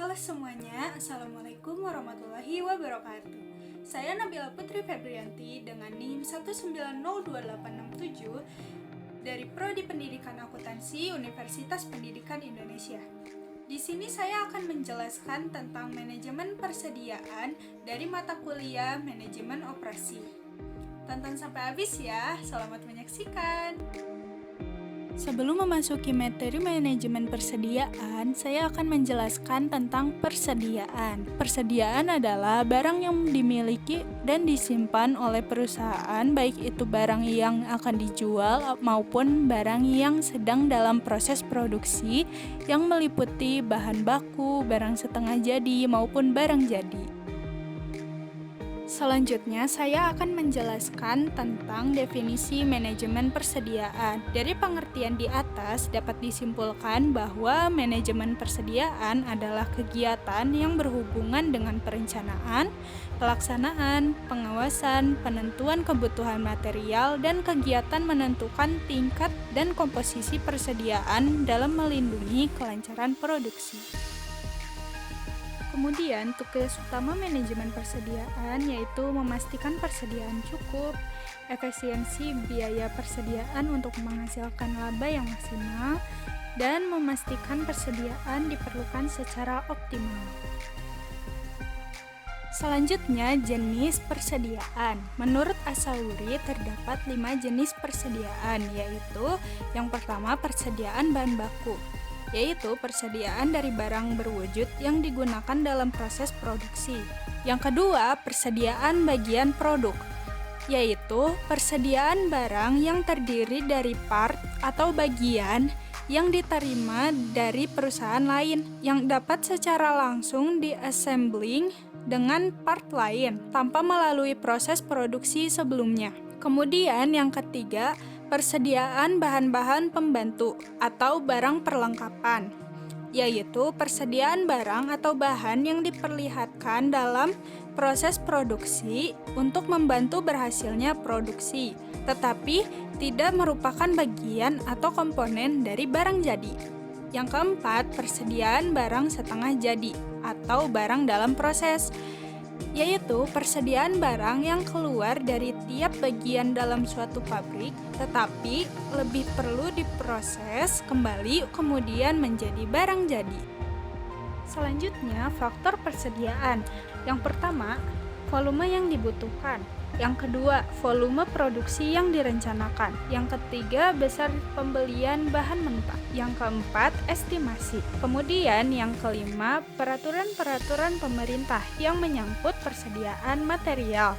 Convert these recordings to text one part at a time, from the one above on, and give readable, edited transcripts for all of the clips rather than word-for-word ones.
Halo semuanya, Assalamualaikum warahmatullahi wabarakatuh. Saya Nabila Putri Febrianti dengan NIM 1902867 dari Prodi Pendidikan Akuntansi Universitas Pendidikan Indonesia. Di sini saya akan menjelaskan tentang manajemen persediaan dari mata kuliah Manajemen Operasi. Tonton sampai habis ya, selamat menyaksikan. Sebelum memasuki materi manajemen persediaan, saya akan menjelaskan tentang persediaan. Persediaan adalah barang yang dimiliki dan disimpan oleh perusahaan, baik itu barang yang akan dijual maupun barang yang sedang dalam proses produksi, yang meliputi bahan baku, barang setengah jadi, maupun barang jadi. Selanjutnya, saya akan menjelaskan tentang definisi manajemen persediaan. Dari pengertian di atas dapat disimpulkan bahwa manajemen persediaan adalah kegiatan yang berhubungan dengan perencanaan, pelaksanaan, pengawasan, penentuan kebutuhan material, dan kegiatan menentukan tingkat dan komposisi persediaan dalam melindungi kelancaran produksi. Kemudian, tugas utama manajemen persediaan yaitu memastikan persediaan cukup, efisiensi biaya persediaan untuk menghasilkan laba yang maksimal, dan memastikan persediaan diperlukan secara optimal. Selanjutnya, jenis persediaan. Menurut Asauri, terdapat 5 jenis persediaan, yaitu yang pertama persediaan bahan baku, yaitu persediaan dari barang berwujud yang digunakan dalam proses produksi. Yang kedua, persediaan bagian produk, yaitu persediaan barang yang terdiri dari part atau bagian yang diterima dari perusahaan lain, yang dapat secara langsung di-assembling dengan part lain tanpa melalui proses produksi sebelumnya. Kemudian yang ketiga, persediaan bahan-bahan pembantu atau barang perlengkapan, yaitu persediaan barang atau bahan yang diperlihatkan dalam proses produksi untuk membantu berhasilnya produksi, tetapi tidak merupakan bagian atau komponen dari barang jadi. Yang keempat, persediaan barang setengah jadi atau barang dalam proses, yaitu persediaan barang yang keluar dari tiap bagian dalam suatu pabrik, tetapi lebih perlu diproses kembali kemudian menjadi barang jadi. Selanjutnya, faktor persediaan. Yang pertama, volume yang dibutuhkan. Yang kedua, volume produksi yang direncanakan. Yang ketiga, besar pembelian bahan mentah. Yang keempat, estimasi. Kemudian yang kelima, peraturan-peraturan pemerintah yang menyangkut persediaan material.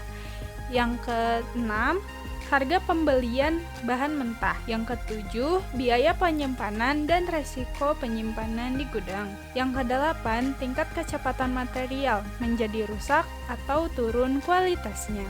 Yang keenam, harga pembelian bahan mentah. Yang ketujuh, biaya penyimpanan dan resiko penyimpanan di gudang. Yang kedelapan, tingkat kecepatan material menjadi rusak atau turun kualitasnya.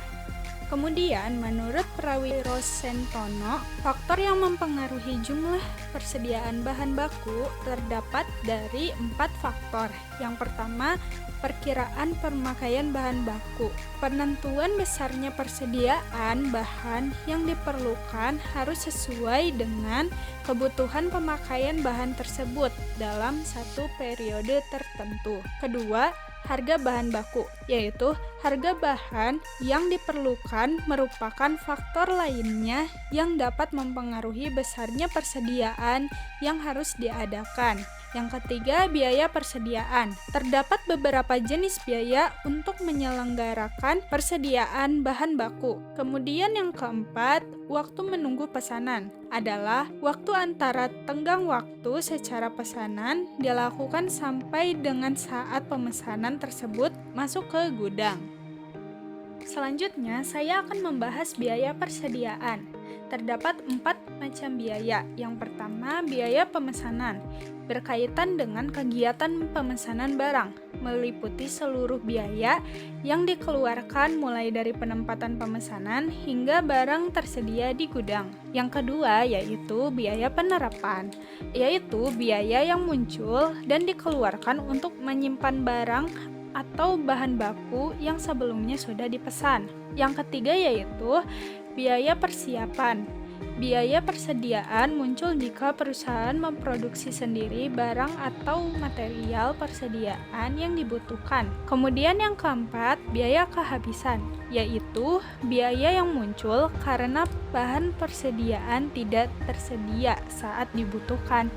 Kemudian, menurut Prawi Rosentono, faktor yang mempengaruhi jumlah persediaan bahan baku terdapat dari 4 faktor. Yang pertama, perkiraan pemakaian bahan baku. Penentuan besarnya persediaan bahan yang diperlukan harus sesuai dengan kebutuhan pemakaian bahan tersebut dalam satu periode tertentu. Kedua, harga bahan baku, yaitu harga bahan yang diperlukan merupakan faktor lainnya yang dapat mempengaruhi besarnya persediaan yang harus diadakan. Yang ketiga, biaya persediaan. Terdapat beberapa jenis biaya untuk menyelenggarakan persediaan bahan baku. Kemudian yang keempat, waktu menunggu pesanan adalah waktu antara tenggang waktu secara pesanan dilakukan sampai dengan saat pemesanan tersebut masuk ke gudang. Selanjutnya, saya akan membahas biaya persediaan. Terdapat 4 macam biaya. Yang pertama, biaya pemesanan. Berkaitan dengan kegiatan pemesanan barang, meliputi seluruh biaya yang dikeluarkan mulai dari penempatan pemesanan hingga barang tersedia di gudang. Yang kedua, yaitu biaya penerapan, yaitu biaya yang muncul dan dikeluarkan untuk menyimpan barang atau bahan baku yang sebelumnya sudah dipesan. Yang ketiga, yaitu biaya persiapan, Biaya persediaan muncul jika perusahaan memproduksi sendiri barang atau material persediaan yang dibutuhkan. Kemudian yang keempat, biaya kehabisan, yaitu biaya yang muncul karena bahan persediaan tidak tersedia saat dibutuhkan.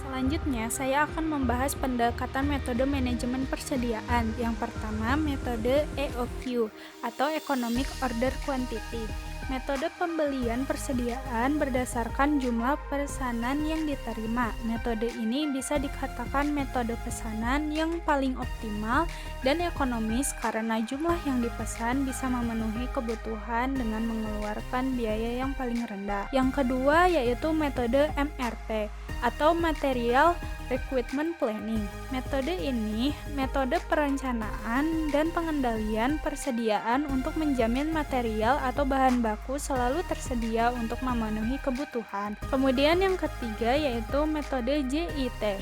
Selanjutnya, saya akan membahas pendekatan metode manajemen persediaan. Yang pertama, metode EOQ atau Economic Order Quantity. Metode pembelian persediaan berdasarkan jumlah pesanan yang diterima. Metode ini bisa dikatakan metode pesanan yang paling optimal dan ekonomis karena jumlah yang dipesan bisa memenuhi kebutuhan dengan mengeluarkan biaya yang paling rendah. Yang kedua yaitu metode MRP atau Material Requirement Planning. Metode ini metode perencanaan dan pengendalian persediaan untuk menjamin material atau bahan baku selalu tersedia untuk memenuhi kebutuhan. Kemudian yang ketiga yaitu metode JIT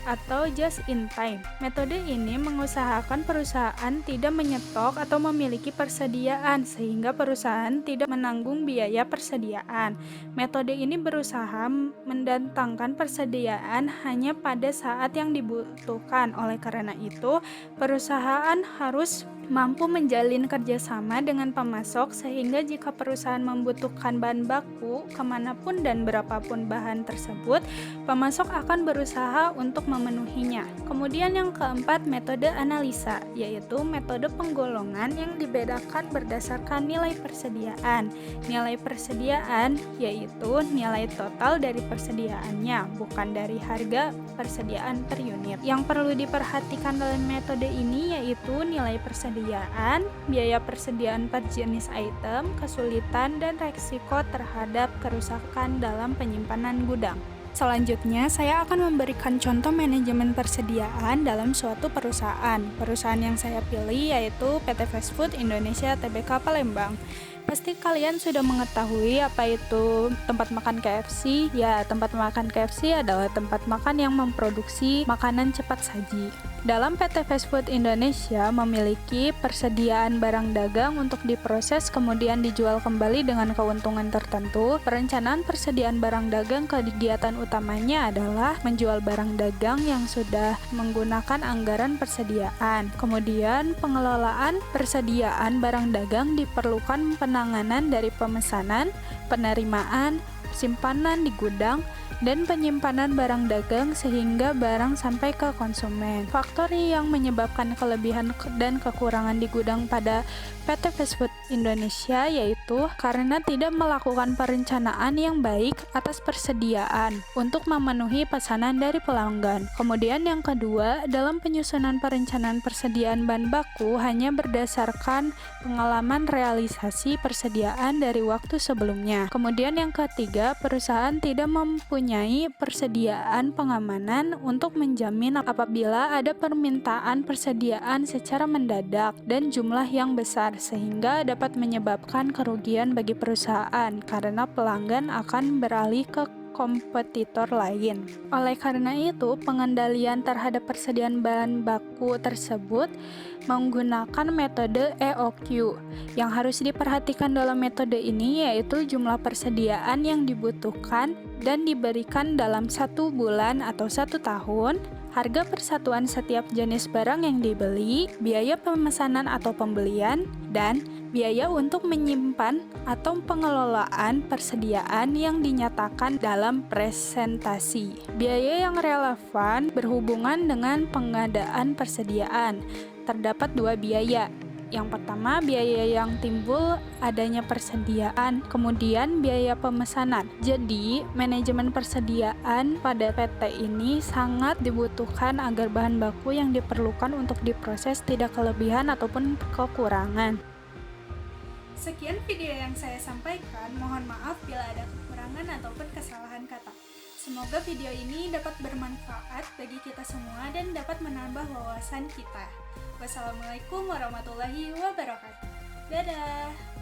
atau Just in Time. Metode ini mengusahakan perusahaan tidak menyetok atau memiliki persediaan sehingga perusahaan tidak menanggung biaya persediaan. Metode ini berusaha mendatangkan persediaan hanya pada saat yang dibutuhkan. Oleh karena itu, perusahaan harus mampu menjalin kerjasama dengan pemasok sehingga jika perusahaan membutuhkan bahan baku kemanapun dan berapapun bahan tersebut, pemasok akan berusaha untuk memenuhinya. Kemudian yang keempat, metode analisa, yaitu metode penggolongan yang dibedakan berdasarkan nilai persediaan. Nilai persediaan yaitu nilai total dari persediaannya, bukan dari harga persediaan per unit. Yang perlu diperhatikan dalam metode ini yaitu nilai persediaan, biaya persediaan per jenis item, kesulitan, dan resiko terhadap kerusakan dalam penyimpanan gudang. Selanjutnya, saya akan memberikan contoh manajemen persediaan dalam suatu perusahaan. Perusahaan yang saya pilih yaitu PT Fast Food Indonesia Tbk Palembang. Pasti kalian sudah mengetahui apa itu tempat makan KFC. Ya, tempat makan KFC adalah tempat makan yang memproduksi makanan cepat saji. Dalam PT Fast Food Indonesia memiliki persediaan barang dagang untuk diproses kemudian dijual kembali dengan keuntungan tertentu. Perencanaan persediaan barang dagang kegiatan utamanya adalah menjual barang dagang yang sudah menggunakan anggaran persediaan. Kemudian pengelolaan persediaan barang dagang diperlukan penanganan dari pemesanan, penerimaan, simpanan di gudang, dan penyimpanan barang dagang sehingga barang sampai ke konsumen. Faktor yang menyebabkan kelebihan dan kekurangan di gudang pada PT Fast Food Indonesia yaitu karena tidak melakukan perencanaan yang baik atas persediaan untuk memenuhi pesanan dari pelanggan. Kemudian yang kedua, dalam penyusunan perencanaan persediaan bahan baku hanya berdasarkan pengalaman realisasi persediaan dari waktu sebelumnya. Kemudian yang ketiga, perusahaan tidak mempunyai persediaan pengamanan untuk menjamin apabila ada permintaan persediaan secara mendadak dan jumlah yang besar sehingga dapat menyebabkan kerugian bagi perusahaan karena pelanggan akan beralih ke kompetitor lain. Oleh karena itu, pengendalian terhadap persediaan bahan baku tersebut menggunakan metode EOQ. Yang harus diperhatikan dalam metode ini yaitu jumlah persediaan yang dibutuhkan dan diberikan dalam 1 bulan atau 1 tahun, harga persatuan setiap jenis barang yang dibeli, biaya pemesanan atau pembelian, dan biaya untuk menyimpan atau pengelolaan persediaan yang dinyatakan dalam presentasi. Biaya yang relevan berhubungan dengan pengadaan persediaan. Terdapat 2 biaya. Yang pertama, biaya yang timbul adanya persediaan, kemudian biaya pemesanan. Jadi, manajemen persediaan pada PT ini sangat dibutuhkan agar bahan baku yang diperlukan untuk diproses tidak kelebihan ataupun kekurangan. Sekian video yang saya sampaikan, mohon maaf bila ada kekurangan ataupun kesalahan kata. Semoga video ini dapat bermanfaat bagi kita semua dan dapat menambah wawasan kita. Wassalamualaikum warahmatullahi wabarakatuh. Dadah!